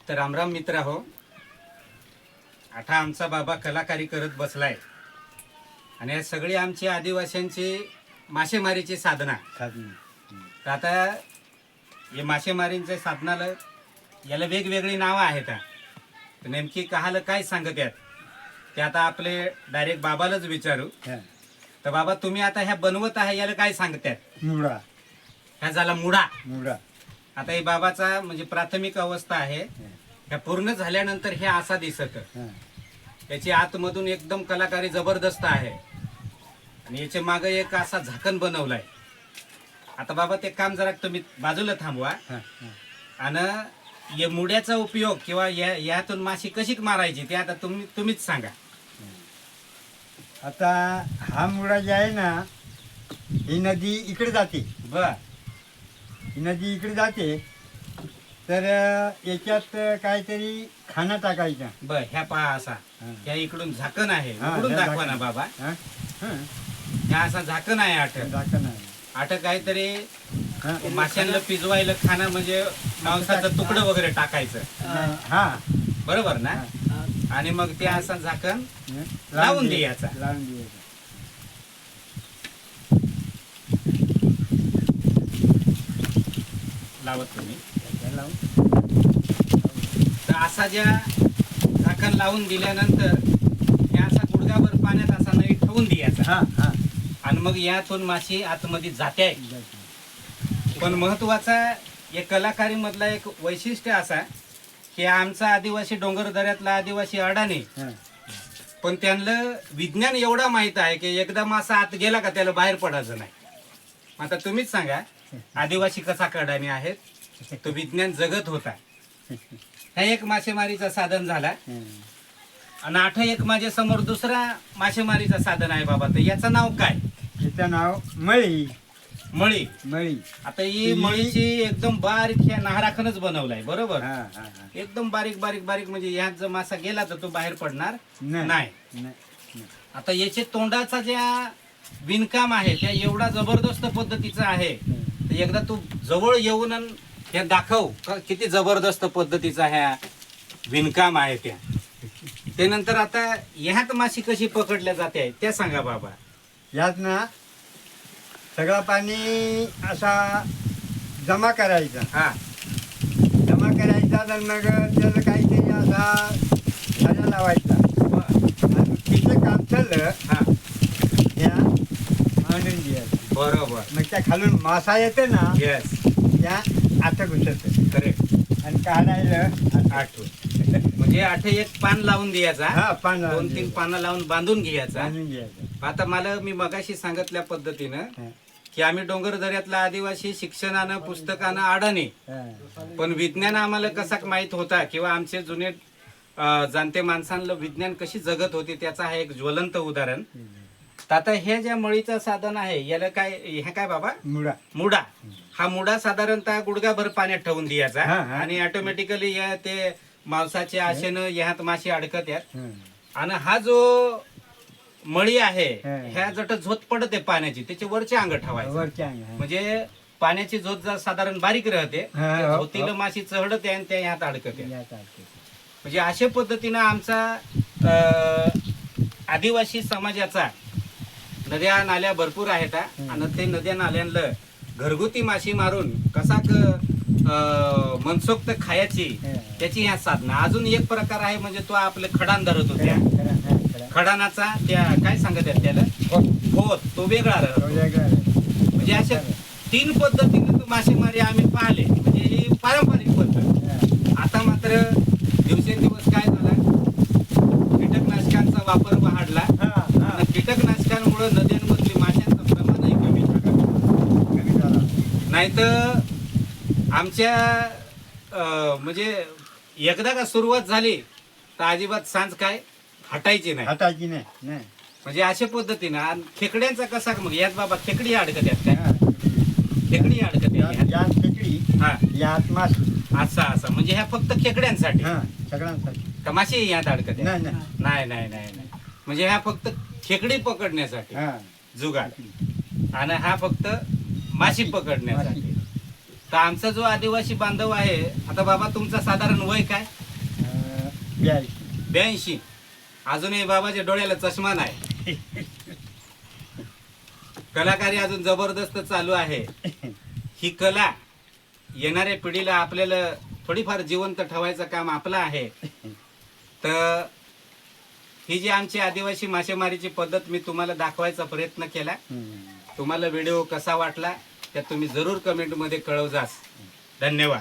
तर रामराम मित्र हो. आता आमचा बाबा कलाकारी करत बसलाय आणि हे सगळी आमची आदिवासींची मासेमारीची साधना. तर आता हे मासेमारींच्या साधनाला याला वेगवेगळी नावं आहेत. तर नेमकी कहाला काय सांगत आहेत ते आता आपले डायरेक्ट बाबालाच विचारू. तर बाबा तुम्ही आता ह्या बनवत आहे याला काय सांगतात? मुळा. ह्या झाला मुडा. मुळा. आता हे बाबाचा म्हणजे प्राथमिक अवस्था आहे. ह्या पूर्ण झाल्यानंतर हे असा दिसत. त्याची आतमधून एकदम कलाकारी जबरदस्त आहे आणि याच्या मागे एक असा झाकण बनवलाय. आता बाबा ते काम जरा तुम्ही बाजूला थांबवा आणि या मुड्याचा उपयोग किंवा यातून माशी कशी मारायची ते आता तुम्हीच सांगा. आता हा मुळा जे आहे ना, ही नदी इकडे जाते. बर. ही नदी इकडे जाते तर याच्यात काहीतरी खाना टाकायचा. बर. ह्या पहा असा ह्या इकडून झाकण आहे. हा, इकडून ह्या दाखवा ना झाकण. बाबा. हं, ह्या असा झाकण आहे. आठ झाकण आहे. आठ काहीतरी हं. माशांना पिजवायला खाणं म्हणजे मांसाचं तुकडं वगैरे टाकायचं. हा. बरोबर ना? आणि मग ते असं झाकण लावून द्यायचा. लावून द्यायचा. लावत तुम्ही. लावून तर असा ज्या झाकण लावून दिल्यानंतर हे असा गुडघाभर पाण्यात असा नाही ठेवून द्यायचा. हा हा. आणि मग यातून माशी आतमध्ये जाते. पण महत्वाचा या कलाकारी मधला एक वैशिष्ट्य असा की आमचा आदिवासी डोंगर दऱ्यातला आदिवासी अडाणी, हं. पण त्यांना विज्ञान एवढा माहित आहे की एकदा मासा आत गेला का त्याला बाहेर पडायचं नाही. आता तुम्हीच सांगा आदिवासी कसा अडाणी आहेत. तो विज्ञान जगत होता. हा एक मासेमारीचा साधन झाला. आणि आठ एक माझ्या समोर दुसरा मासेमारीचा साधन आहे बाबा. तर याचं नाव काय? तिचं नाव मळी. मळी. मळी. आता ही मळीची एकदम बारीक ह्या नाहराखनच बनवलाय. बरोबर. हा हा हा. एकदम बारीक बारीक बारीक म्हणजे ह्यात जर मासा गेला तर तो बाहेर पडणार नाही. नाही. आता याचे तोंडाचा ज्या विणकाम आहे त्या एवढा जबरदस्त पद्धतीचा आहे. तर एकदा तू जवळ येऊन हे दाखव किती जबरदस्त पद्धतीचा ह्या विणकाम आहे त्या. त्यानंतर आता ह्यात माशी कशी पकडल्या जाते त्या सांगा बाबा. यात ना सगळा पाणी असा जमा करायचा. हा. जमा करायचा तर मग त्याला काहीतरी असा झाडा लावायचा. आणि तिथे काम चाललं हा. त्या मांडून द्यायचं. बरोबर. मग त्या खालून मासा येते ना, येस. त्या आठ घुसत करेक्ट. आणि काढायला आठवण म्हणजे आठ एक पान लावून द्यायचा. हा पान लावून 2-3 पानं लावून बांधून घ्यायचा. बांधून द्यायचं. आता मला मी मगाशी सांगितल्या पद्धतीनं हा. की आम्ही डोंगर दऱ्यातला आदिवासी शिक्षणानं पुस्तकानं अडाणी, हा. पण विज्ञान आम्हाला कसा माहित होता किंवा आमचे जुने जाणते माणसांना विज्ञान कशी जगत होती त्याचा हा एक ज्वलंत उदाहरण. तर आता हे ज्या मळीचं साधन आहे याला काय ह्या काय बाबा? मुळा. मुडा. हा मुडा साधारणतः गुडघाभर पाण्यात ठेवून द्यायचा हा, हा. आणि ऑटोमॅटिकली ते मांसाच्या आशेनं ह्यात माशी अडकत आहेत. हा. आणि हा जो मळी आहे हा. ह्या जट झोत पडते पाण्याची त्याच्या वरचे अंग ठेवायचं. वरच्या अंग, हा. म्हणजे पाण्याची झोत जर साधारण बारीक राहते हा, त्या हो, झोतीला हो. माशी चढते आणि त्या ह्यात अडकते. यात असते. म्हणजे अशा पद्धतीनं आमचा आदिवासी समाजाचा नद्या नाल्या भरपूर आहेत आणि ते नद्या नाल्यांना घरगुती माशी मारून कसा मनसोक्त खायची त्याची ह्या साधना. अजून एक प्रकार आहे म्हणजे तो आपले खडान धरत होत्या. खडानाचा त्या काय सांगत आहेत त्याला होत तो वेगळा राहतो. म्हणजे अशा 3 पद्धतीने तो मासेमारी आम्ही पाहिले. म्हणजे ही पारंपरिक पद्धत. आता मात्र दिवसेंदिवस काय झाला कीटकनाशकांचा वापर वाढला. आणि कीटकनाशकांमुळे नद्यांमधली माशांचं प्रमाणही कमी झालं. नाहीतर आमच्या म्हणजे एकदा का सुरुवात झाली तर अजिबात सांज काय हटायची नाही. हाताची नाही. म्हणजे अशा पद्धतीनं. आणि खेकड्यांचा कसा मग यात बाबा खेकडी अडकत आहेत काय? खेकडी अडकत आहे यात खेकडी. हा. यात माशी. असं म्हणजे ह्या फक्त खेकड्यांसाठी हा. सगळ्यांसाठी. का माशी यात अडकत आहे? नाही नाही. नाही नाही नाही नाही. म्हणजे ह्या फक्त खेकडी पकडण्यासाठी हा. जुगाड आणि हा फक्त माशी पकडण्यासाठी. तर आमचा जो आदिवासी बांधव आहे, आता बाबा तुमचं साधारण वय काय? 82. अजूनही बाबाच्या डोळ्याला चष्मा नाही. कलाकारी अजून जबरदस्त चालू आहे. ही कला येणाऱ्या पिढीला आपल्याला थोडीफार जिवंत ठेवायचं काम आपलं आहे. तर ही जी आमची आदिवासी मासेमारीची पद्धत मी तुम्हाला दाखवायचा प्रयत्न केला. तुम्हाला व्हिडिओ कसा वाटला त्यात तुम्ही जरूर कमेंटमध्ये कळव जास. धन्यवाद.